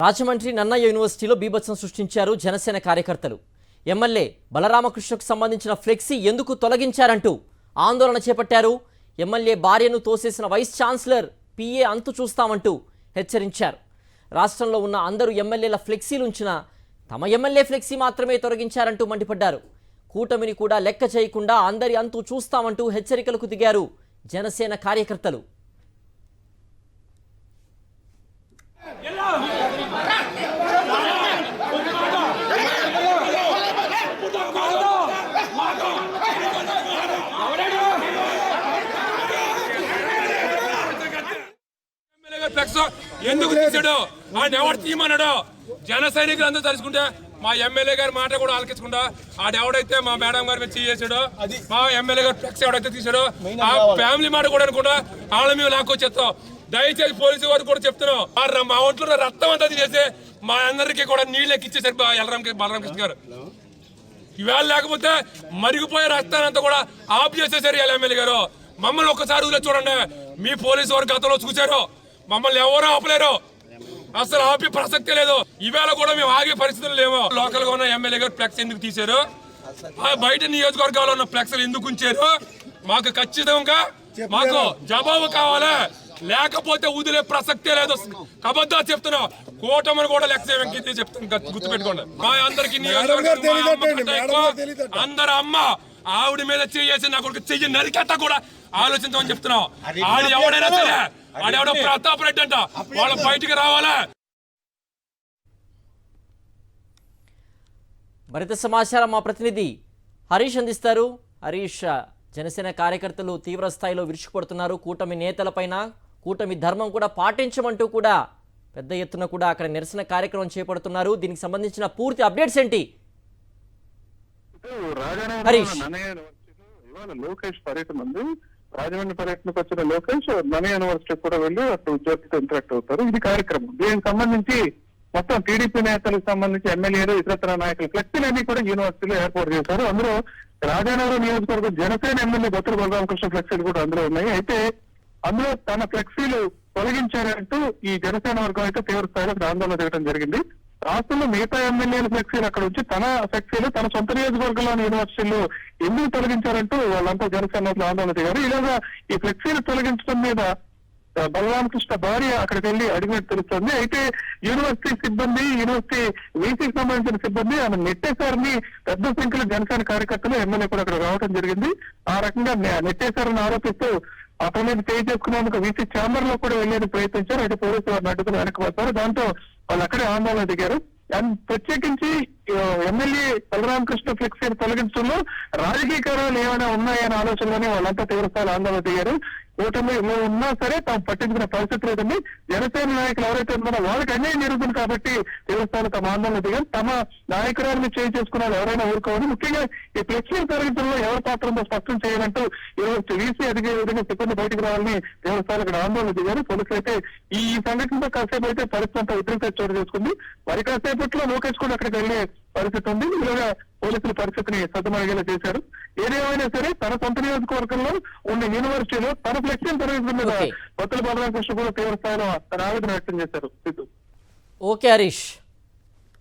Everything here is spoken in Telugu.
రాజమండ్రి నన్నయ్య యూనివర్సిటీలో బీభత్సం సృష్టించారు జనసేన కార్యకర్తలు. ఎమ్మెల్యే బలరామకృష్ణకు సంబంధించిన ఫ్లెక్సీ ఎందుకు తొలగించారంటూ ఆందోళన చేపట్టారు. ఎమ్మెల్యే భార్యను తోసేసిన వైస్ ఛాన్సలర్ పిఏ అంతు చూస్తామంటూ హెచ్చరించారు. రాష్ట్రంలో ఉన్న అందరూ ఎమ్మెల్యేల ఫ్లెక్సీలు ఉంచినా తమ ఎమ్మెల్యే ఫ్లెక్సీ మాత్రమే తొలగించారంటూ మండిపడ్డారు. కూటమిని కూడా లెక్క చేయకుండా అందరి అంతు చూస్తామంటూ హెచ్చరికలకు దిగారు జనసేన కార్యకర్తలు. ఎందుకు తీసాడు ఆయన ఎవడు తీయమన్నాడు? జన సైనికులు అందరూ తలుచుకుంటే మా ఎమ్మెల్యే గారి మాట కూడా ఆలకించకుండా ఆడెవడైతే మా మేడం గారి మీద చేసాడో మా ఎమ్మెల్యే గారు ఫ్లెక్స్ ఎవడైతే తీసాడో ఆ ఫ్యామిలీ మాట కూడా అనుకుంటా వాళ్ళ మేము లాక్కొచ్చేస్తాం. దయచేసి పోలీసు వారు కూడా చెప్తున్నాం, మా ఒంట్లో రక్తం అంతా తీసేస్తే మా అందరికీ కూడా నీళ్ళు ఎక్కిచ్చేసారు బలరామకృష్ణ గారు. ఇవాళ లేకపోతే మరిగిపోయే రక్తానంతా కూడా ఆఫ్ చేసేసారు వీళ్ళ ఎమ్మెల్యే గారు. మమ్మల్ని ఒక్కసారి ఊళ్ళో చూడండి, మీ పోలీసు వారు గతంలో చూశారు, మమ్మల్ని ఎవరూ ఆపలేరు, అసలు ఆపే ప్రసక్తే లేదు. ఈవేళ కూడా మేము ఆగే పరిస్థితులు లేవు. లోకల్ గా ఉన్న ఎమ్మెల్యే గారు ఫ్లెక్స్ ఎందుకు తీశారు, బయట నియోజకవర్గాల్లో ఉన్న ఫ్లెక్స్లు ఎందుకు ఉంచారు, మాకు ఖచ్చితంగా మాకు జవాబు కావాలి. లేకపోతే వదిలే ప్రసక్తే లేదు. అబద్ధాలు చెప్తున్నాం, కూటమిని కూడా లెక్క చెప్తాను, గుర్తుపెట్టుకోండి. మా అందరికి అందరు అమ్మ ఆవిడ మీద చేసి నా కొడుకు చెయ్యి నరికేట కూడా ఆలోచించమని చెప్తున్నాం. ఆడు ఎవడైనా సరే, ఆడెవడో ప్రతాప్ రెడ్డి అంట, వాళ్ళు బయటికి రావాలా. మరింత సమాచారం మా ప్రతినిధి హరీష్ అందిస్తారు. హరీష్, జనసేన కార్యకర్తలు తీవ్ర స్థాయిలో విరుచుకుపడుతున్నారు. కూటమి నేతలపైన కూటమి ధర్మం కూడా పాటించమంటూ కూడా పెద్ద ఎత్తున కూడా అక్కడ నిరసన కార్యక్రమం చేపడుతున్నారు. దీనికి సంబంధించిన పూర్తి అప్డేట్స్ ఏంటి హరీష్? ఇవాళ లోకేష్ పర్యటన ఉంది. రాజమండ్రి పర్యటనకు వచ్చిన లోకేష్ నన్నయ్య యూనివర్సిటీ కూడా వెళ్ళి అక్కడ ఉద్యోగులతో ఇంటరాక్ట్ అవుతారు. ఇది కార్యక్రమం. దీనికి సంబంధించి మొత్తం టీడీపీ నేతలకు సంబంధించి ఎమ్మెల్యేలు, ఇతరత్ర నాయకులు ఫ్లెక్సీలన్నీ కూడా యూనివర్సిటీలో ఏర్పాటు చేశారు. అందులో రాజానగరం నియోజకవర్గం జనసేన ఎమ్మెల్యే బొత్తుల బలరామకృష్ణ ఫ్లెక్సీలు కూడా అందులో ఉన్నాయి. అయితే అందులో తన ఫ్లెక్సీలు తొలగించారంటూ ఈ జనసేన వర్గం అయితే తీవ్ర స్థాయిలో ఆందోళన దిగడం జరిగింది. రాష్ట్రంలో మిగతా ఎమ్మెల్యేల ఫ్లెక్సీలు అక్కడ వచ్చి తన ఫ్లెక్సీలు తన సొంత నియోజకవర్గంలోని యూనివర్సిటీలు ఎందుకు తొలగించారంటూ వాళ్ళంతా జనసేన ఆందోళన దిగారు. ఇలాగా ఈ ఫ్లెక్సీలు తొలగించడం మీద బలరామకృష్ణ భార్య అక్కడికి వెళ్లి అడిగినట్టు తెలుస్తుంది. అయితే యూనివర్సిటీ సిబ్బంది, యూనివర్సిటీ వీసీకి సంబంధించిన సిబ్బంది ఆమె నెట్టేశారని పెద్ద సంఖ్యలో జనసేన కార్యకర్తలు, ఎమ్మెల్యే కూడా అక్కడ రావడం జరిగింది. ఆ రకంగా నెట్టేశారని ఆరోపిస్తూ అతని మీద చేయి చేసుకున్నందుకు వీసీ ఛాంబర్ లో కూడా వెళ్లేందుకు ప్రయత్నించారు. అయితే పోలీసులు వారిని అడ్డుకుని వెనక్కి వస్తారు. దాంతో వాళ్ళు అక్కడే ఆందోళన దిగారు. ప్రత్యేకించి ఎమ్మెల్యే బలరామకృష్ణ ఫ్లెక్సీని తొలగించడంలో రాజకీయ కారణాలు ఏమైనా ఉన్నాయనే ఆలోచనలోనే వాళ్ళంతా తీవ్రస్థాయిలో ఆందోళన దిగారు. కూటమిలో ఉన్నా సరే తాము పట్టించుకునే పరిస్థితి లేదండి. జనసేన నాయకులు ఎవరైతే ఉన్నారో వాళ్ళకి అన్యాయం జరుగుతుంది కాబట్టి తీవ్రస్థాయిలో తమ ఆందోళన దిగారు. తమ నాయకురాలను చేయి చేసుకున్న ఎవరైనా ఊరుకోవాలి. ముఖ్యంగా ఈ ఫ్లెక్సీలు తొలగించడంలో ఎవరి పాత్ర ఉందో స్పష్టం చేయాలంటూ వీసీ అడిగే విధంగా సిబ్బంది బయటకు రావాలని తీవ్రస్థాయిలో ఇక్కడ ఆందోళన దిగారు. పోలీసులు అయితే ఈ సంఘటనతో కాసేపు అయితే పరిస్థితి అంతా ఉద్రిక్తత చోటు చేసుకుంది. మరి కాసేపట్లో లోకేష్ కూడా అక్కడికి వెళ్లే పరిస్థితి ఉంది. ఇలాగా పోలీసులు పరిస్థితిని సద్దుమణిగేలా చేశారు. ఏదేమైనా సరే తన సొంత నియోజకవర్గంలో ఉన్న యూనివర్సిటీలో తన ఫ్లెక్సీని తొలగించడం మీద బొత్తుల బలరామకృష్ణ కూడా తీవ్ర స్థాయిలో తన ఆవేదన వ్యక్తం చేశారు. ఓకే హరీష్.